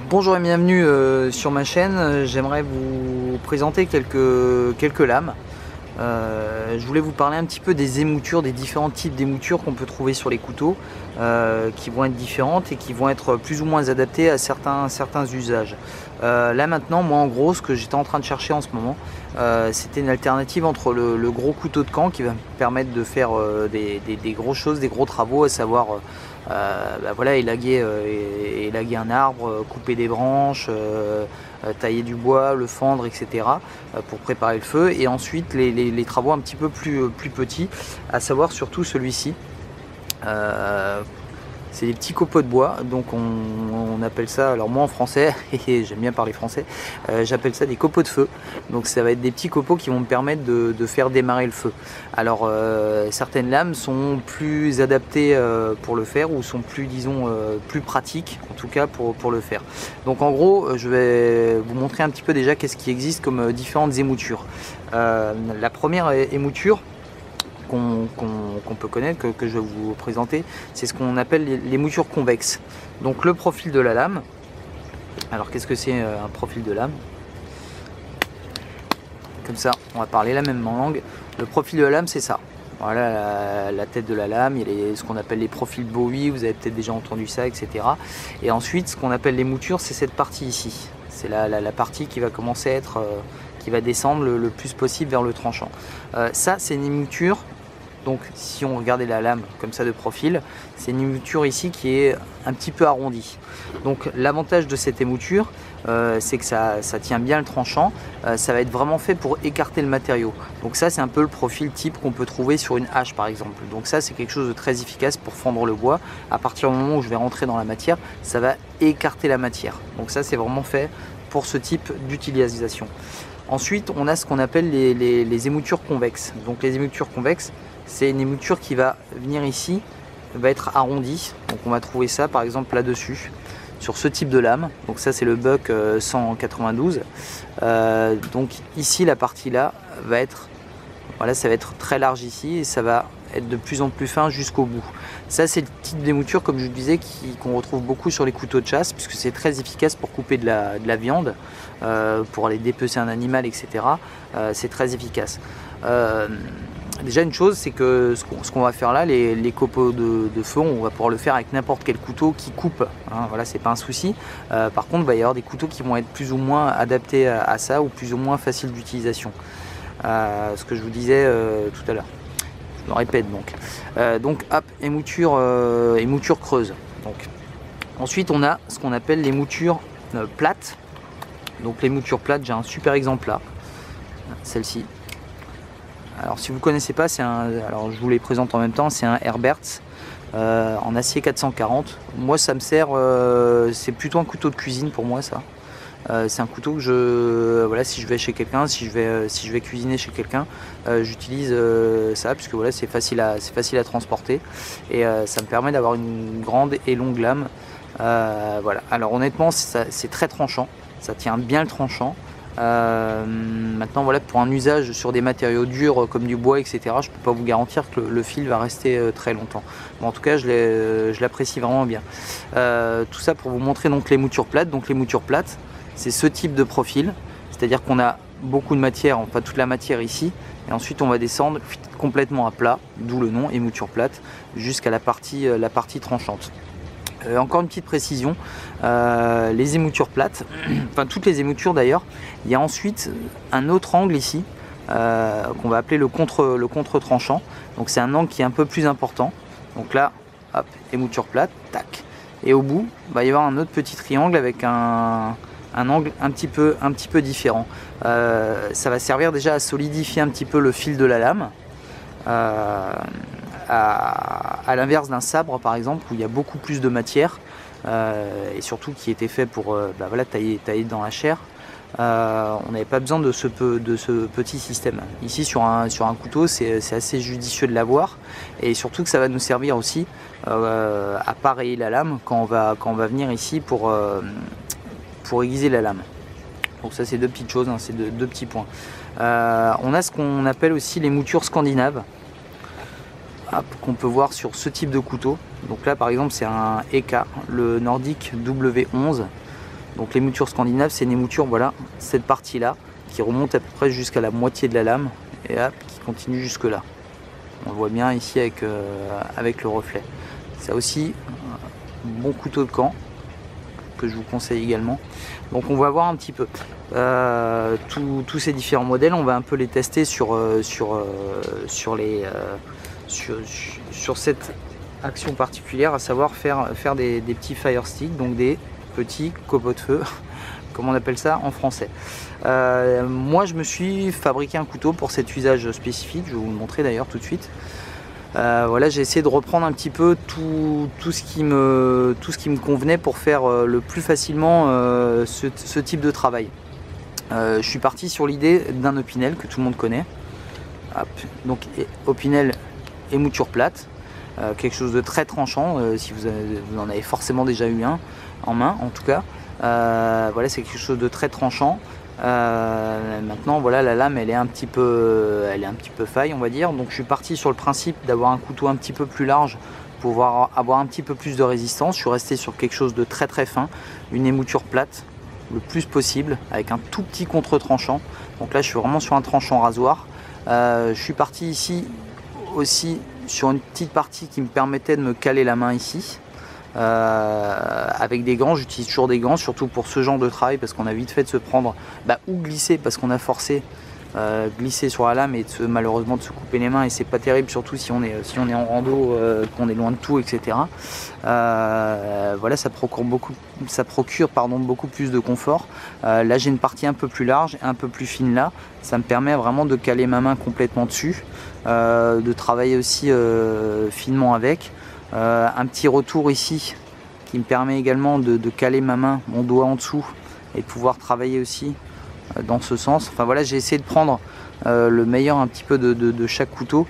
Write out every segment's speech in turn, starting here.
Bonjour et bienvenue sur ma chaîne. J'aimerais vous présenter quelques lames. Je voulais vous parler un petit peu des émoutures, des différents types d'émoutures qu'on peut trouver sur les couteaux, qui vont être différentes et qui vont être plus ou moins adaptées à certains usages. Là maintenant, moi en gros, ce que j'étais en train de chercher en ce moment, c'était une alternative entre le gros couteau de camp qui va me permettre de faire des grosses choses, des gros travaux, à savoir voilà, élaguer un arbre, couper des branches, tailler du bois, le fendre, etc. Pour préparer le feu, et ensuite les travaux un petit peu plus petits, à savoir surtout celui-ci. C'est des petits copeaux de bois, donc on appelle ça, alors moi en français, et j'aime bien parler français, j'appelle ça des copeaux de feu. Donc ça va être des petits copeaux qui vont me permettre de faire démarrer le feu. Alors certaines lames sont plus adaptées pour le faire, ou sont plus, disons, plus pratiques en tout cas pour le faire. Donc en gros, je vais vous montrer un petit peu déjà qu'est-ce qui existe comme différentes émoutures. La première émouture qu'on peut connaître, que je vais vous présenter, c'est ce qu'on appelle les moutures convexes. Donc le profil de la lame. Alors qu'est-ce que c'est un profil de lame? Comme ça, on va parler la même langue. Le profil de la lame, c'est ça. Voilà la tête de la lame, il y a ce qu'on appelle les profils Bowie, vous avez peut-être déjà entendu ça, etc. Et ensuite, ce qu'on appelle les moutures, c'est cette partie ici. C'est la partie qui va commencer à être, qui va descendre le plus possible vers le tranchant. Ça, c'est une émouture. Donc si on regardait la lame comme ça de profil, c'est une émouture ici qui est un petit peu arrondie. Donc l'avantage de cette émouture, c'est que ça tient bien le tranchant, ça va être vraiment fait pour écarter le matériau. Donc ça, c'est un peu le profil type qu'on peut trouver sur une hache par exemple. Donc ça, c'est quelque chose de très efficace pour fendre le bois. À partir du moment où je vais rentrer dans la matière, ça va écarter la matière. Donc ça, c'est vraiment fait pour ce type d'utilisation. Ensuite, on a ce qu'on appelle les émoutures convexes. Donc les émoutures convexes, c'est une émouture qui va venir ici, va être arrondie. Donc on va trouver ça par exemple là-dessus, sur ce type de lame. Donc ça, c'est le Buck 192. Donc ici, la partie là va être, voilà, ça va être très large ici, et ça va être de plus en plus fin jusqu'au bout. Ça, c'est le type d'émouture, comme je vous disais, qu'on retrouve beaucoup sur les couteaux de chasse, puisque c'est très efficace pour couper de la viande, pour aller dépecer un animal, etc. C'est très efficace. Déjà une chose, c'est que ce qu'on va faire là, les copeaux de feu, on va pouvoir le faire avec n'importe quel couteau qui coupe, hein, voilà, c'est pas un souci. Par contre, il va y avoir des couteaux qui vont être plus ou moins adaptés à ça, ou plus ou moins faciles d'utilisation. Ce que je vous disais tout à l'heure. Je me répète donc hop, émouture creuse. Donc ensuite, on a ce qu'on appelle les moutures plates. Donc les moutures plates, j'ai un super exemple là, celle-ci. Alors si vous ne connaissez pas, alors je vous les présente en même temps, c'est un Herberts en acier 440. Moi ça me sert, c'est plutôt un couteau de cuisine pour moi ça. C'est un couteau que voilà, si je vais chez quelqu'un, si je vais cuisiner chez quelqu'un, j'utilise ça, puisque voilà, c'est facile à transporter, et ça me permet d'avoir une grande et longue lame. Voilà. Alors honnêtement, c'est très tranchant, ça tient bien le tranchant. Maintenant voilà, pour un usage sur des matériaux durs comme du bois, etc., je peux pas vous garantir que le fil va rester très longtemps. Bon, en tout cas, je l'apprécie vraiment bien. Tout ça pour vous montrer donc les moutures plates. Donc les moutures plates, c'est ce type de profil, c'est-à-dire qu'on a beaucoup de matière, enfin toute la matière ici, et ensuite on va descendre complètement à plat, d'où le nom émouture plate, jusqu'à la partie tranchante. Encore une petite précision, les émoutures plates, enfin toutes les émoutures d'ailleurs, il y a ensuite un autre angle ici, qu'on va appeler le contre tranchant. Donc c'est un angle qui est un peu plus important. Donc là, hop, émouture plate, tac. Et au bout, il va y avoir un autre petit triangle avec un angle un petit peu différent. Ça va servir déjà à solidifier un petit peu le fil de la lame. À l'inverse d'un sabre par exemple, où il y a beaucoup plus de matière, et surtout qui était fait pour voilà, tailler dans la chair. On n'avait pas besoin de ce petit système. Ici sur un couteau, c'est assez judicieux de l'avoir, et surtout que ça va nous servir aussi à pareiller la lame quand on va venir ici pour aiguiser la lame. Donc ça, c'est deux petites choses, hein, c'est deux petits points. On a ce qu'on appelle aussi les moutures scandinaves, qu'on peut voir sur ce type de couteau. Donc là par exemple, c'est un EK, le Nordic W11. Donc les moutures scandinaves, c'est des moutures, voilà, cette partie-là, qui remonte à peu près jusqu'à la moitié de la lame, et hop, qui continue jusque là. On le voit bien ici avec le reflet. Ça aussi, bon couteau de camp, que je vous conseille également. Donc on va voir un petit peu tous ces différents modèles, on va un peu les tester sur cette action particulière, à savoir faire des petits fire sticks, donc des petits copeaux de feu, comme on appelle ça en français. Moi je me suis fabriqué un couteau pour cet usage spécifique, je vais vous le montrer d'ailleurs tout de suite. Voilà, j'ai essayé de reprendre un petit peu tout ce qui me convenait pour faire le plus facilement ce type de travail. Je suis parti sur l'idée d'un Opinel que tout le monde connaît. Hop. Donc Opinel et mouture plate, quelque chose de très tranchant, si vous en avez forcément déjà eu un en main en tout cas. Voilà, c'est quelque chose de très tranchant. Maintenant voilà, la lame elle est un petit peu faille, on va dire, donc je suis parti sur le principe d'avoir un couteau un petit peu plus large pour pouvoir avoir un petit peu plus de résistance. Je suis resté sur quelque chose de très très fin, une émouture plate le plus possible avec un tout petit contre tranchant. Donc là je suis vraiment sur un tranchant rasoir. Je suis parti ici aussi sur une petite partie qui me permettait de me caler la main ici. Avec des gants, j'utilise toujours des gants, surtout pour ce genre de travail, parce qu'on a vite fait de se prendre ou glisser parce qu'on a forcé glisser sur la lame et malheureusement de se couper les mains, et c'est pas terrible, surtout si on est en rando, qu'on est loin de tout, etc. Voilà, ça procure beaucoup plus de confort. Là j'ai une partie un peu plus large, un peu plus fine là, ça me permet vraiment de caler ma main complètement dessus, de travailler aussi finement avec. Un petit retour ici qui me permet également de caler ma main, mon doigt en dessous, et de pouvoir travailler aussi dans ce sens. Enfin voilà, j'ai essayé de prendre le meilleur un petit peu de chaque couteau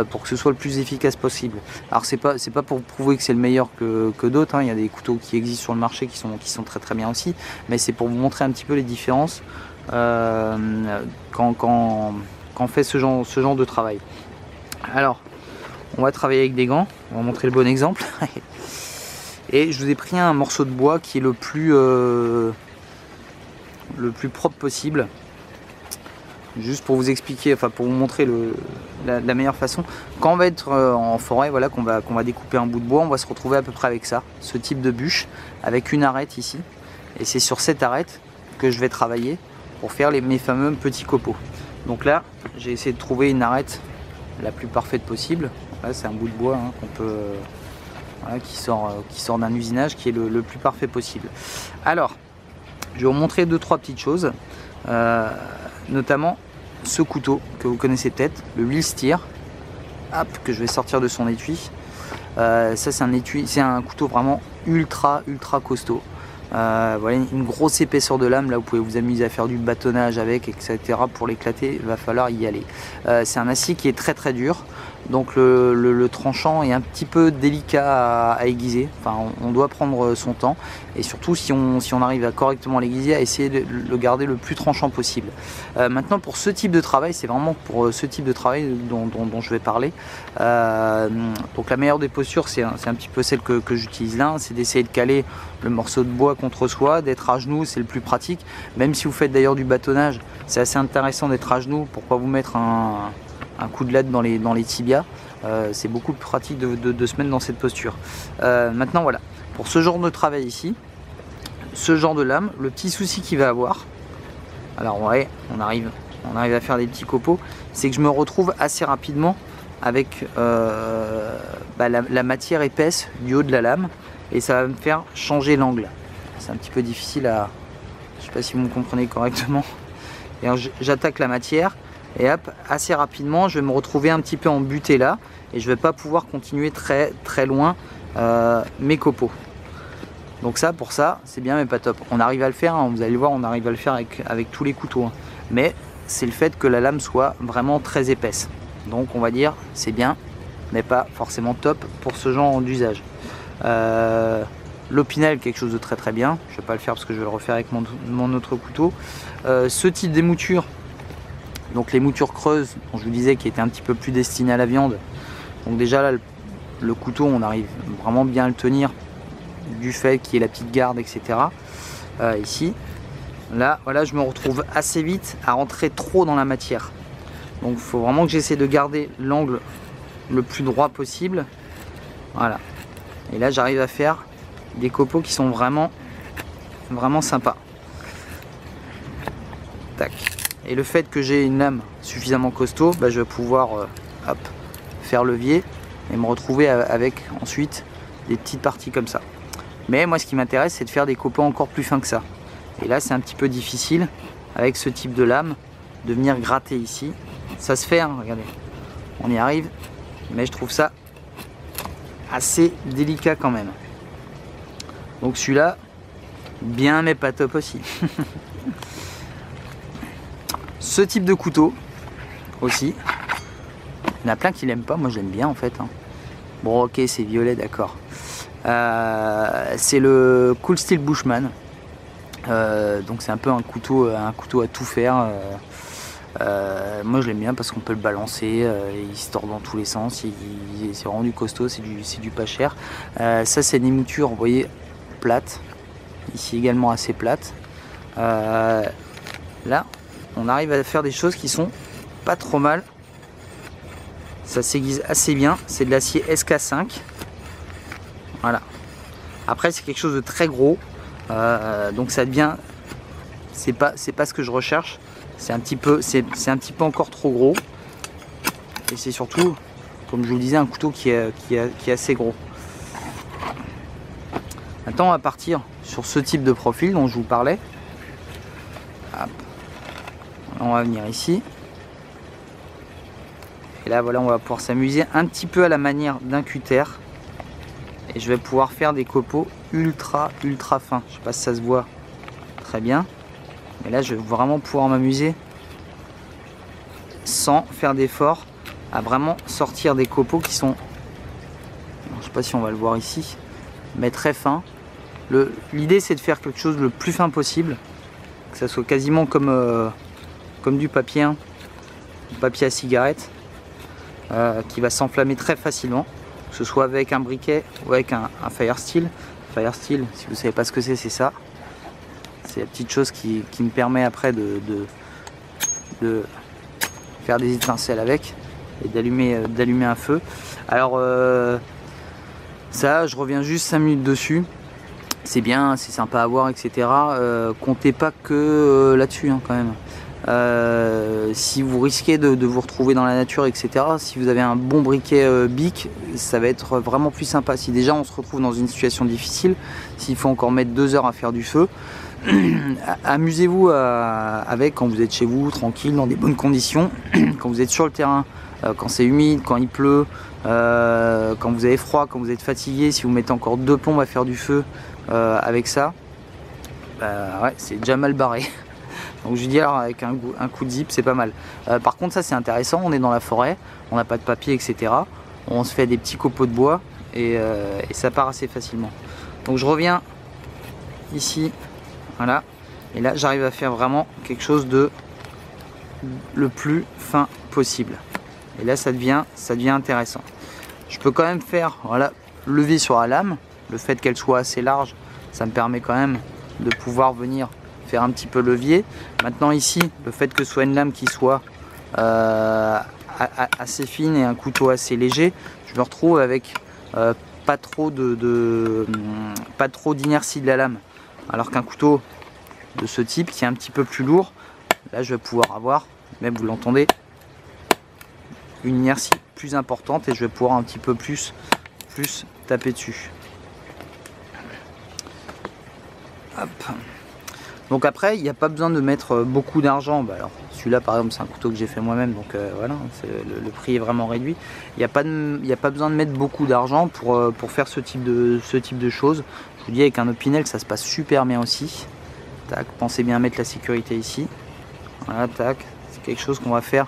pour que ce soit le plus efficace possible. Alors c'est pas pour prouver que c'est le meilleur que d'autres, hein. Il y a des couteaux qui existent sur le marché qui sont très très bien aussi, mais c'est pour vous montrer un petit peu les différences quand on fait ce genre de travail. Alors on va travailler avec des gants, on va montrer le bon exemple. Et je vous ai pris un morceau de bois qui est le plus propre possible. Juste pour vous expliquer, enfin pour vous montrer la meilleure façon. Quand on va être en forêt, voilà, qu'on va découper un bout de bois, on va se retrouver à peu près avec ça, ce type de bûche, avec une arête ici. Et c'est sur cette arête que je vais travailler pour faire mes fameux petits copeaux. Donc là, j'ai essayé de trouver une arête la plus parfaite possible. Là c'est un bout de bois, hein, qu'on peut, voilà, qui sort d'un usinage, qui est le plus parfait possible. Alors je vais vous montrer 2-3 petites choses, notamment ce couteau que vous connaissez peut-être, le Will Steer, que je vais sortir de son étui. Ça c'est un couteau vraiment ultra costaud. Voilà, une grosse épaisseur de lame, là vous pouvez vous amuser à faire du bâtonnage avec, etc. Pour l'éclater, il va falloir y aller. C'est un acier qui est très dur, donc le tranchant est un petit peu délicat à aiguiser. Enfin, on doit prendre son temps, et surtout si on arrive à correctement l'aiguiser, à essayer de le garder le plus tranchant possible. Maintenant pour ce type de travail, c'est vraiment pour ce type de travail dont je vais parler. Donc la meilleure des postures, c'est un petit peu celle que j'utilise là, c'est d'essayer de caler le morceau de bois contre soi, d'être à genoux, c'est le plus pratique. Même si vous faites d'ailleurs du bâtonnage, c'est assez intéressant d'être à genoux. Pourquoi vous mettre un coup de latte dans les tibias, c'est beaucoup plus pratique de se mettre dans cette posture. Maintenant voilà, pour ce genre de travail ici, ce genre de lame, le petit souci qu'il va avoir, alors ouais, on arrive à faire des petits copeaux, c'est que je me retrouve assez rapidement avec la matière épaisse du haut de la lame, et ça va me faire changer l'angle. C'est un petit peu difficile à... Je sais pas si vous me comprenez correctement. Et j'attaque la matière, et hop, assez rapidement je vais me retrouver un petit peu embuté là, et je vais pas pouvoir continuer très loin mes copeaux. Donc pour ça c'est bien mais pas top. On arrive à le faire, hein, vous allez le voir, on arrive à le faire avec tous les couteaux, hein. Mais c'est le fait que la lame soit vraiment très épaisse. Donc on va dire c'est bien mais pas forcément top pour ce genre d'usage. L'Opinel, quelque chose de très bien, je vais pas le faire parce que je vais le refaire avec mon autre couteau. Ce type d'émouture, donc les moutures creuses dont je vous disais, qui étaient un petit peu plus destinées à la viande. Donc déjà là le couteau, on arrive vraiment bien à le tenir du fait qu'il y ait la petite garde, etc. ici. Là, voilà, je me retrouve assez vite à rentrer trop dans la matière. Donc il faut vraiment que j'essaie de garder l'angle le plus droit possible. Voilà. Et là, j'arrive à faire des copeaux qui sont vraiment sympas. Tac. Et le fait que j'ai une lame suffisamment costaud, bah, je vais pouvoir hop, faire levier et me retrouver avec ensuite des petites parties comme ça. Mais moi, ce qui m'intéresse, c'est de faire des copeaux encore plus fins que ça. Et là, c'est un petit peu difficile avec ce type de lame de venir gratter ici. Ça se fait, hein, regardez, on y arrive, mais je trouve ça assez délicat quand même. Donc celui-là, bien mais pas top aussi. Ce type de couteau aussi, il y en a plein qui l'aiment pas, moi je l'aime bien en fait. Hein. Bon ok, c'est violet, d'accord. C'est le Cool Steel Bushman. Donc c'est un peu un couteau à tout faire. Moi je l'aime bien parce qu'on peut le balancer, il se tord dans tous les sens, c'est vraiment du costaud, c'est du pas cher. Ça c'est des moutures, vous voyez, plates, ici également assez plates. Là on arrive à faire des choses qui sont pas trop mal, ça s'aiguise assez bien, c'est de l'acier SK5. Voilà. Après c'est quelque chose de très gros, donc ça devient, c'est pas ce que je recherche. C'est un petit peu encore trop gros. Et c'est surtout, comme je vous le disais, un couteau qui est assez gros. Maintenant, on va partir sur ce type de profil dont je vous parlais. Hop. On va venir ici. Et là, voilà, on va pouvoir s'amuser un petit peu à la manière d'un cutter. Et je vais pouvoir faire des copeaux ultra fins. Je sais pas si ça se voit très bien. Mais là, je vais vraiment pouvoir m'amuser sans faire d'effort à vraiment sortir des copeaux qui sont, je sais pas si on va le voir ici, mais très fins. L'idée, c'est de faire quelque chose le plus fin possible, que ça soit quasiment comme du papier, hein, du papier à cigarette, qui va s'enflammer très facilement, que ce soit avec un briquet ou avec un fire steel. Fire steel, si vous savez pas ce que c'est ça. C'est la petite chose qui me permet après de faire des étincelles avec et d'allumer un feu. Alors ça, je reviens juste 5 minutes dessus. C'est bien, c'est sympa à voir, etc. Comptez pas que là-dessus hein, quand même. Si vous risquez de vous retrouver dans la nature, etc. Si vous avez un bon briquet Bic, ça va être vraiment plus sympa. Si déjà on se retrouve dans une situation difficile, s'il faut encore mettre 2 heures à faire du feu, amusez-vous avec quand vous êtes chez vous, tranquille, dans des bonnes conditions, quand vous êtes sur le terrain, quand c'est humide, quand il pleut, quand vous avez froid, quand vous êtes fatigué, si vous mettez encore 2 plombes à faire du feu avec ça, ouais, c'est déjà mal barré. Donc je dis alors avec un coup de zip c'est pas mal. Par contre ça c'est intéressant, on est dans la forêt, on n'a pas de papier, etc. On se fait des petits copeaux de bois et ça part assez facilement. Donc je reviens ici. Voilà, et là j'arrive à faire vraiment quelque chose de le plus fin possible. Et là ça devient intéressant. Je peux quand même faire, voilà, lever sur la lame. Le fait qu'elle soit assez large, ça me permet quand même de pouvoir venir faire un petit peu levier. Maintenant ici, le fait que ce soit une lame qui soit assez fine et un couteau assez léger, je me retrouve avec pas trop d'inertie de la lame. Alors qu'un couteau de ce type qui est un petit peu plus lourd, là je vais pouvoir avoir, même vous l'entendez, une inertie plus importante et je vais pouvoir un petit peu plus taper dessus. Hop. Donc après, il n'y a pas besoin de mettre beaucoup d'argent. Bah alors celui-là par exemple c'est un couteau que j'ai fait moi-même, donc voilà, le prix est vraiment réduit. Il n'y a pas besoin de mettre beaucoup d'argent pour faire ce type de choses. Je vous dis, avec un Opinel ça se passe super bien aussi. Tac, pensez bien à mettre la sécurité ici. Voilà, tac, c'est quelque chose qu'on va faire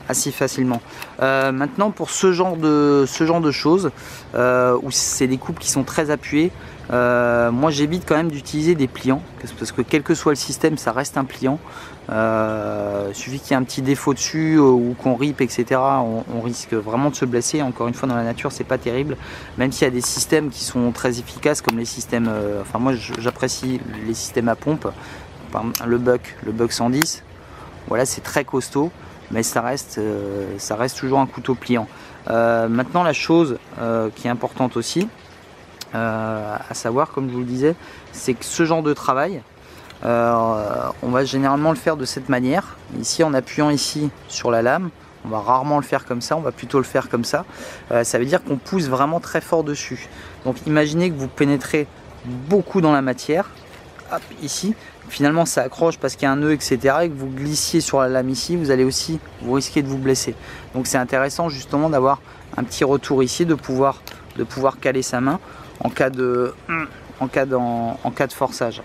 assez facilement. Maintenant pour ce genre de choses où c'est des coupes qui sont très appuyées, Moi j'évite quand même d'utiliser des pliants parce que quel que soit le système ça reste un pliant. Il suffit qu'il y ait un petit défaut dessus ou qu'on rip, etc. On risque vraiment de se blesser. Encore une fois, dans la nature c'est pas terrible, même s'il y a des systèmes qui sont très efficaces comme les systèmes, enfin moi j'apprécie les systèmes à pompe, par exemple, le Buck 110, voilà, c'est très costaud, mais ça reste toujours un couteau pliant. Maintenant la chose qui est importante aussi, à savoir, comme je vous le disais, c'est que ce genre de travail, on va généralement le faire de cette manière. Ici, en appuyant ici sur la lame, on va rarement le faire comme ça, on va plutôt le faire comme ça. Ça veut dire qu'on pousse vraiment très fort dessus. Donc imaginez que vous pénétrez beaucoup dans la matière, hop, ici, finalement ça accroche parce qu'il y a un nœud, etc. et que vous glissiez sur la lame ici, vous risquez de vous blesser. Donc c'est intéressant justement d'avoir un petit retour ici, de pouvoir caler sa main en cas de forçage.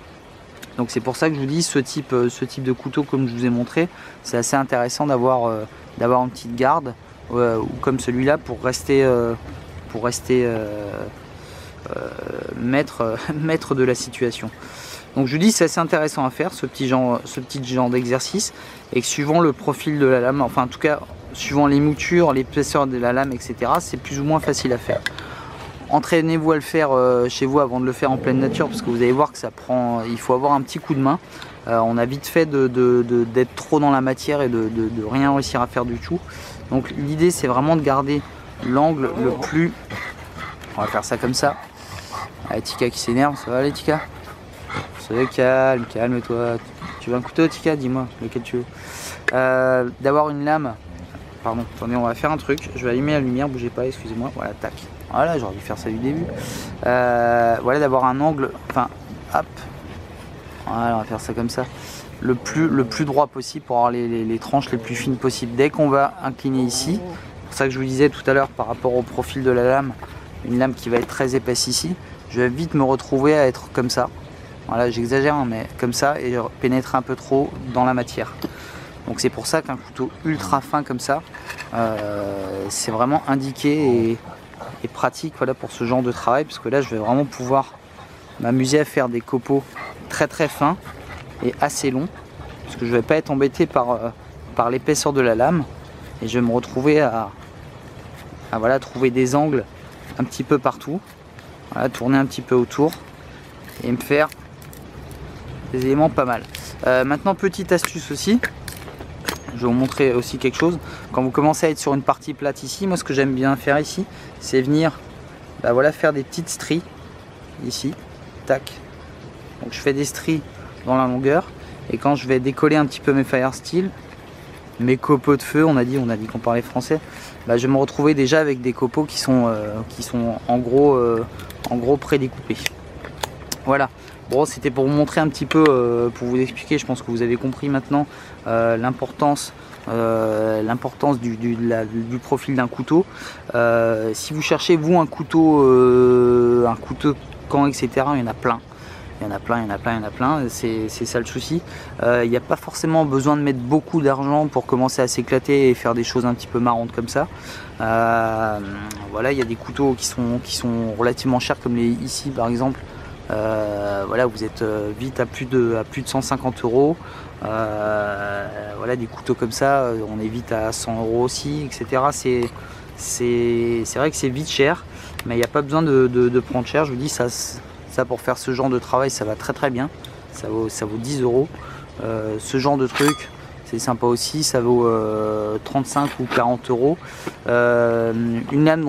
Donc c'est pour ça que je vous dis ce type de couteau, comme je vous ai montré, c'est assez intéressant d'avoir une petite garde ou comme celui-là pour rester maître de la situation. Donc je vous dis, c'est assez intéressant à faire ce petit genre d'exercice, et que suivant le profil de la lame, enfin en tout cas suivant les moutures, l'épaisseur de la lame, etc., c'est plus ou moins facile à faire. Entraînez-vous à le faire chez vous avant de le faire en pleine nature, parce que vous allez voir que il faut avoir un petit coup de main. On a vite fait d'être trop dans la matière et de rien réussir à faire du tout. Donc l'idée c'est vraiment de garder l'angle le plus... On va faire ça comme ça. Allez, Tika qui s'énerve, ça va aller Tika? Calme-toi. Tu veux un couteau Tika? Dis-moi lequel tu veux. D'avoir une lame... Pardon, attendez, on va faire un truc. Je vais allumer la lumière, bougez pas, excusez-moi. Voilà, tac. Voilà, j'aurais dû faire ça du début. Voilà, d'avoir un angle, enfin, hop. Voilà, on va faire ça comme ça. Le plus droit possible pour avoir les tranches les plus fines possibles. Dès qu'on va incliner ici, c'est pour ça que je vous disais tout à l'heure par rapport au profil de la lame, une lame qui va être très épaisse ici, je vais vite me retrouver à être comme ça. Voilà, j'exagère, hein, mais comme ça, et pénétrer un peu trop dans la matière. Donc c'est pour ça qu'un couteau ultra fin comme ça, c'est vraiment indiqué et pratique, voilà, pour ce genre de travail, parce que là je vais vraiment pouvoir m'amuser à faire des copeaux très très fins et assez longs, parce que je ne vais pas être embêté par l'épaisseur de la lame, et je vais me retrouver à voilà, trouver des angles un petit peu partout, voilà, tourner un petit peu autour et me faire des éléments pas mal. Maintenant, petite astuce aussi, je vais vous montrer aussi quelque chose. Quand vous commencez à être sur une partie plate ici, moi ce que j'aime bien faire ici, c'est venir voilà, faire des petites stries ici, tac. Donc je fais des stries dans la longueur, et quand je vais décoller un petit peu mes fire steel, mes copeaux de feu, on a dit qu'on parlait français, je vais me retrouver déjà avec des copeaux qui sont en gros prédécoupés. Voilà. Bon, c'était pour vous montrer un petit peu, pour vous expliquer, je pense que vous avez compris maintenant l'importance du profil d'un couteau. Si vous cherchez vous un couteau camp, etc., il y en a plein. Il y en a plein, c'est ça le souci. Il n'y a pas forcément besoin de mettre beaucoup d'argent pour commencer à s'éclater et faire des choses un petit peu marrantes comme ça. Voilà, il y a des couteaux qui sont relativement chers, comme les ici par exemple. Voilà, vous êtes vite à plus de 150 €. Voilà, des couteaux comme ça, on est vite à 100 € aussi, etc. C'est vrai que c'est vite cher, mais il n'y a pas besoin de prendre cher. Je vous dis, ça pour faire ce genre de travail, ça va très très bien. Ça vaut 10 €. Ce genre de truc, c'est sympa aussi, ça vaut 35 ou 40 €. Une lame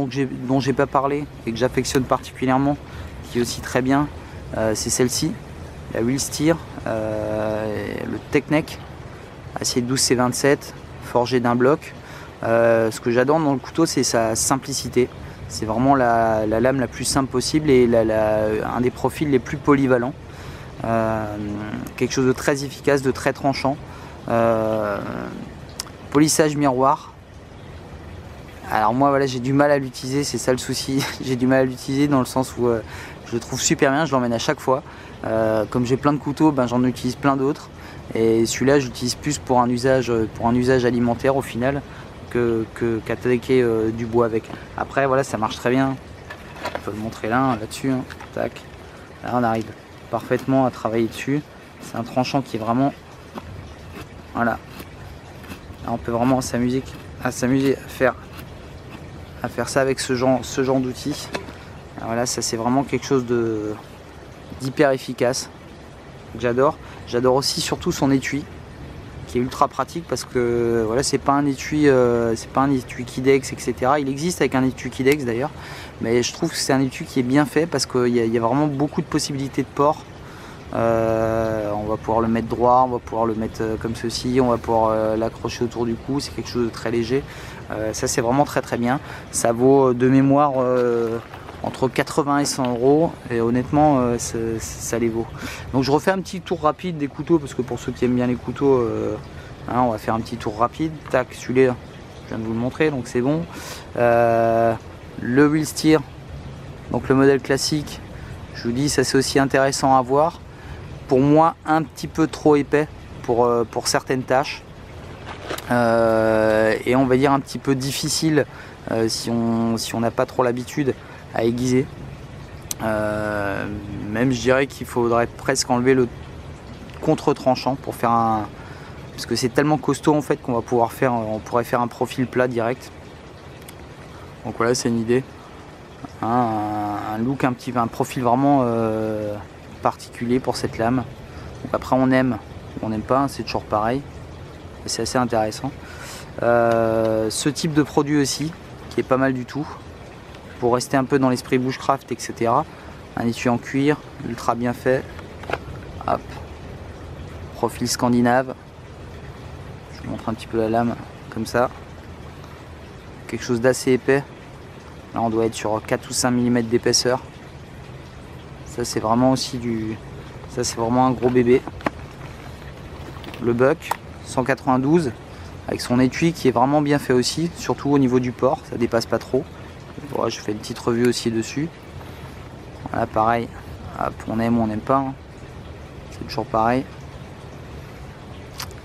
dont j'ai pas parlé et que j'affectionne particulièrement, qui est aussi très bien, c'est celle-ci, la Willsteer, le Technic, acier 12C27, forgé d'un bloc. Ce que j'adore dans le couteau, c'est sa simplicité. C'est vraiment la lame la plus simple possible et un des profils les plus polyvalents. Quelque chose de très efficace, de très tranchant. Polissage miroir. Alors moi voilà, j'ai du mal à l'utiliser, c'est ça le souci. J'ai du mal à l'utiliser dans le sens où je le trouve super bien, je l'emmène à chaque fois. Comme j'ai plein de couteaux, j'en utilise plein d'autres. Et celui-là, j'utilise plus pour un usage alimentaire au final qu'attaquer du bois avec. Après voilà, ça marche très bien. On peut le montrer là, là-dessus, hein. Tac. Là on arrive parfaitement à travailler dessus. C'est un tranchant qui est vraiment... Voilà. Là, on peut vraiment s'amuser à faire ça avec ce genre d'outils. Voilà, ça c'est vraiment quelque chose d'hyper efficace. J'adore. J'adore aussi surtout son étui, qui est ultra pratique parce que voilà, c'est pas un étui Kydex, etc. Il existe avec un étui Kydex d'ailleurs, mais je trouve que c'est un étui qui est bien fait parce qu'il y a vraiment beaucoup de possibilités de port. On va pouvoir le mettre droit, on va pouvoir le mettre comme ceci, on va pouvoir l'accrocher autour du cou, c'est quelque chose de très léger. Ça c'est vraiment très très bien. Ça vaut de mémoire entre 80 et 100 euros et honnêtement ça les vaut. Donc je refais un petit tour rapide des couteaux parce que pour ceux qui aiment bien les couteaux, hein, on va faire un petit tour rapide. Tac, celui-là je viens de vous le montrer, donc c'est bon. Le wheel steer, donc le modèle classique, je vous dis ça c'est aussi intéressant à voir. Pour moi un petit peu trop épais pour certaines tâches et on va dire un petit peu difficile si on n'a pas trop l'habitude à aiguiser. Même je dirais qu'il faudrait presque enlever le contre-tranchant pour faire un... Parce que c'est tellement costaud en fait qu'on va pouvoir faire, on pourrait faire un profil plat direct. Donc voilà, c'est une idée. Hein, un look un profil vraiment particulier pour cette lame. Donc après on aime ou on n'aime pas, c'est toujours pareil. C'est assez intéressant. Ce type de produit aussi, qui est pas mal du tout. Pour rester un peu dans l'esprit bushcraft, etc. Un étui en cuir, ultra bien fait. Hop. Profil scandinave. Je vous montre un petit peu la lame, comme ça. Quelque chose d'assez épais. Là on doit être sur 4 ou 5 mm d'épaisseur. Ça c'est vraiment aussi ça c'est vraiment un gros bébé. Le Buck 192 avec son étui qui est vraiment bien fait aussi, surtout au niveau du port, ça dépasse pas trop. Voilà, je fais une petite revue aussi dessus. Voilà, pareil, hop, on aime ou on n'aime pas, hein. C'est toujours pareil.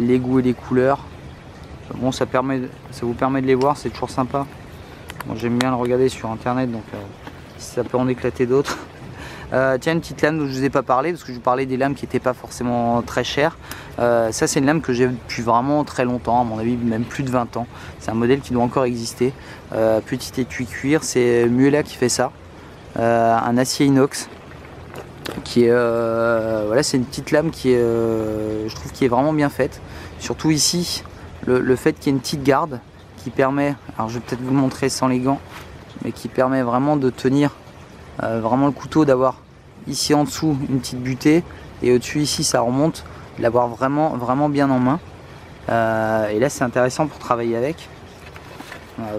Les goûts et les couleurs, bon, ça vous permet de les voir, c'est toujours sympa. Bon, j'aime bien le regarder sur internet, donc ça peut en éclater d'autres. Tiens, une petite lame dont je ne vous ai pas parlé, parce que je vous parlais des lames qui n'étaient pas forcément très chères. Ça c'est une lame que j'ai depuis vraiment très longtemps, à mon avis même plus de 20 ans. C'est un modèle qui doit encore exister. Petit étui cuir, c'est Muela qui fait ça. Un acier inox. Qui est, voilà, c'est une petite lame qui est, je trouve, qui est vraiment bien faite. Surtout ici, le fait qu'il y ait une petite garde qui permet, alors je vais peut-être vous le montrer sans les gants, mais qui permet vraiment de tenir vraiment le couteau, d'avoir ici en dessous une petite butée et au-dessus ici ça remonte, de l'avoir vraiment bien en main. Et là c'est intéressant pour travailler avec.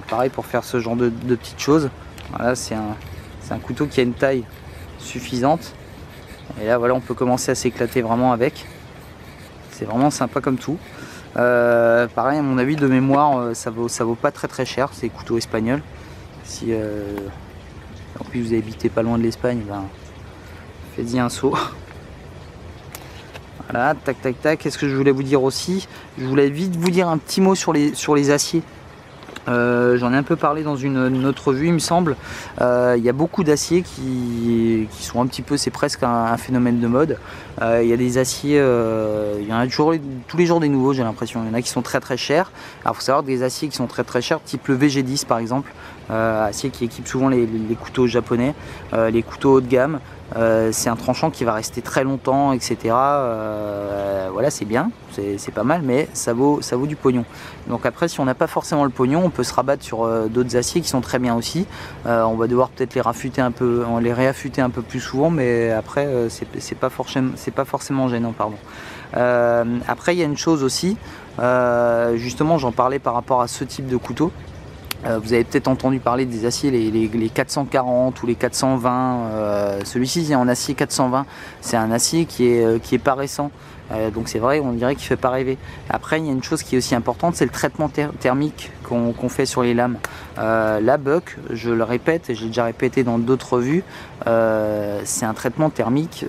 Pareil pour faire ce genre de petites choses. Voilà, c'est un couteau qui a une taille suffisante. Et là voilà, on peut commencer à s'éclater vraiment avec. C'est vraiment sympa comme tout. Pareil, à mon avis de mémoire, ça vaut pas très cher, ces couteaux espagnols. Si en plus vous habitez pas loin de l'Espagne, ben, faites-y un saut. Voilà, tac tac tac. Qu'est-ce que je voulais vous dire aussi? Je voulais vite vous dire un petit mot sur les aciers. J'en ai un peu parlé dans une autre revue, il me semble. Il y a beaucoup d'aciers qui sont un petit peu, c'est presque un phénomène de mode. Il y a des aciers, il y en a toujours tous les jours des nouveaux, j'ai l'impression. Il y en a qui sont très chers. Alors il faut savoir que des aciers qui sont très chers, type le VG10 par exemple, acier qui équipe souvent les couteaux japonais, les couteaux haut de gamme. C'est un tranchant qui va rester très longtemps, etc. Voilà, c'est bien, c'est pas mal, mais ça vaut du pognon. Donc après, si on n'a pas forcément le pognon, on peut se rabattre sur d'autres aciers qui sont très bien aussi. On va devoir peut-être les réaffûter un peu plus souvent, mais après, c'est pas forcément gênant, pardon. Après, il y a une chose aussi, justement, j'en parlais par rapport à ce type de couteau. Vous avez peut-être entendu parler des aciers, les 440 ou les 420. Celui-ci est en acier 420. C'est un acier qui est pas récent. Donc c'est vrai, on dirait qu'il fait pas rêver. Après, il y a une chose qui est aussi importante, c'est le traitement thermique qu'on fait sur les lames. La Buck, je le répète et j'ai déjà répété dans d'autres revues, c'est un traitement thermique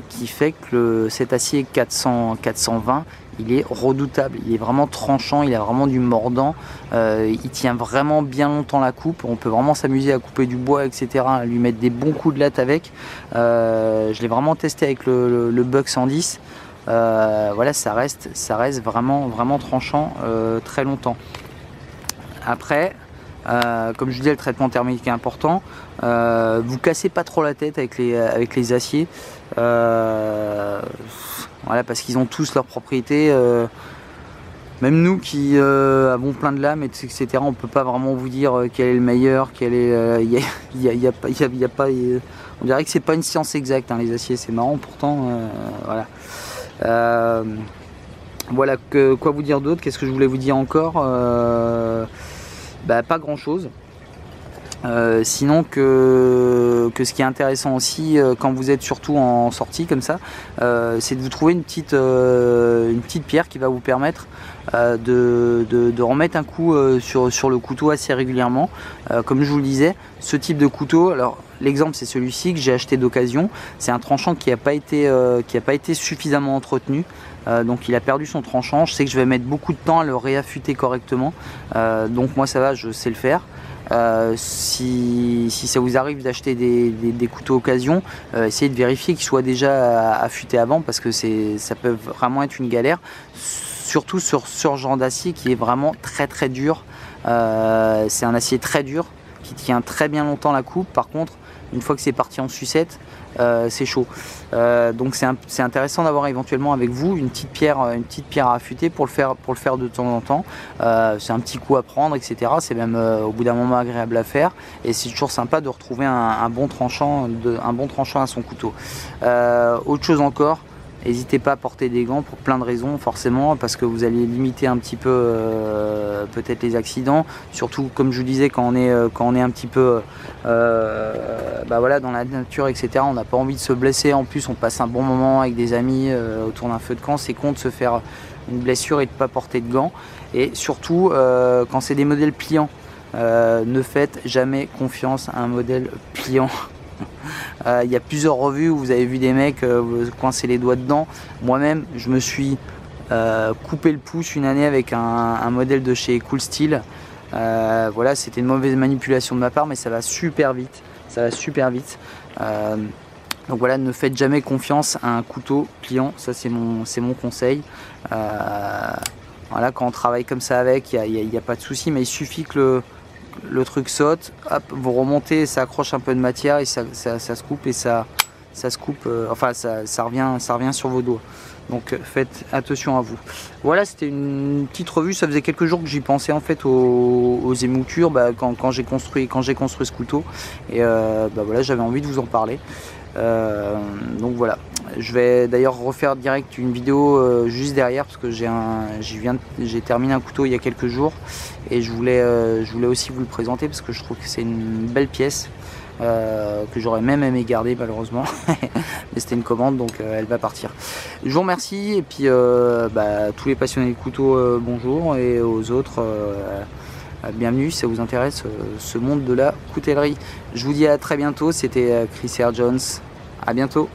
qui fait que cet acier 420, il est redoutable, il est vraiment tranchant, il a vraiment du mordant, il tient vraiment bien longtemps la coupe, on peut vraiment s'amuser à couper du bois, etc., à lui mettre des bons coups de latte avec. Je l'ai vraiment testé avec le Buck 110. Voilà, ça reste vraiment tranchant très longtemps. Après, comme je vous disais, le traitement thermique est important. Vous cassez pas trop la tête avec les aciers, voilà, parce qu'ils ont tous leurs propriétés. Même nous qui avons plein de lames, etc., on peut pas vraiment vous dire quel est le meilleur, quel est. On dirait que c'est pas une science exacte, hein, les aciers, c'est marrant pourtant. Voilà. Voilà, quoi vous dire d'autre? Qu'est-ce que je voulais vous dire encore? Pas grand chose. Sinon que ce qui est intéressant aussi quand vous êtes surtout en sortie comme ça, c'est de vous trouver une petite pierre qui va vous permettre de remettre un coup sur le couteau assez régulièrement. Comme je vous le disais, ce type de couteau, alors l'exemple c'est celui-ci que j'ai acheté d'occasion, c'est un tranchant qui n'a pas été suffisamment entretenu. Donc il a perdu son tranchant. Je sais que je vais mettre beaucoup de temps à le réaffûter correctement, donc moi ça va, je sais le faire. Si ça vous arrive d'acheter des couteaux occasion, essayez de vérifier qu'ils soient déjà affûtés avant, parce que ça peut vraiment être une galère, surtout sur ce genre d'acier qui est vraiment très dur. C'est un acier très dur qui tient très bien longtemps la coupe. Par contre, une fois que c'est parti en sucette, c'est chaud. Donc c'est intéressant d'avoir éventuellement avec vous une petite pierre à affûter pour le faire de temps en temps. C'est un petit coup à prendre, etc. C'est même au bout d'un moment agréable à faire, et c'est toujours sympa de retrouver un bon tranchant à son couteau. Autre chose encore, n'hésitez pas à porter des gants pour plein de raisons, forcément, parce que vous allez limiter un petit peu peut-être les accidents, surtout comme je vous disais, quand on est un petit peu voilà, dans la nature, etc. On n'a pas envie de se blesser. En plus, on passe un bon moment avec des amis autour d'un feu de camp. C'est con de se faire une blessure et de ne pas porter de gants. Et surtout, quand c'est des modèles pliants, ne faites jamais confiance à un modèle pliant. Il y a plusieurs revues où vous avez vu des mecs coincer les doigts dedans. Moi-même, je me suis coupé le pouce une année avec un modèle de chez Cool Steel. Voilà, c'était une mauvaise manipulation de ma part, mais ça va super vite. Donc voilà, ne faites jamais confiance à un couteau pliant, ça c'est mon conseil. Voilà, quand on travaille comme ça avec, il n'y a pas de souci, mais il suffit que le truc saute, hop, vous remontez, ça accroche un peu de matière et ça se coupe, et ça se coupe, enfin ça revient sur vos doigts. Donc faites attention à vous. Voilà, c'était une petite revue. Ça faisait quelques jours que j'y pensais en fait aux émoutures, quand j'ai construit ce couteau, et voilà, j'avais envie de vous en parler. Donc voilà, je vais d'ailleurs refaire direct une vidéo juste derrière, parce que j'ai terminé un couteau il y a quelques jours, et je voulais aussi vous le présenter, parce que je trouve que c'est une belle pièce que j'aurais même aimé garder, malheureusement. Mais c'était une commande, donc elle va partir. Je vous remercie, et puis tous les passionnés de couteaux, bonjour, et aux autres, bienvenue si ça vous intéresse, ce monde de la coutellerie. Je vous dis à très bientôt, c'était Chris R. Jones, à bientôt.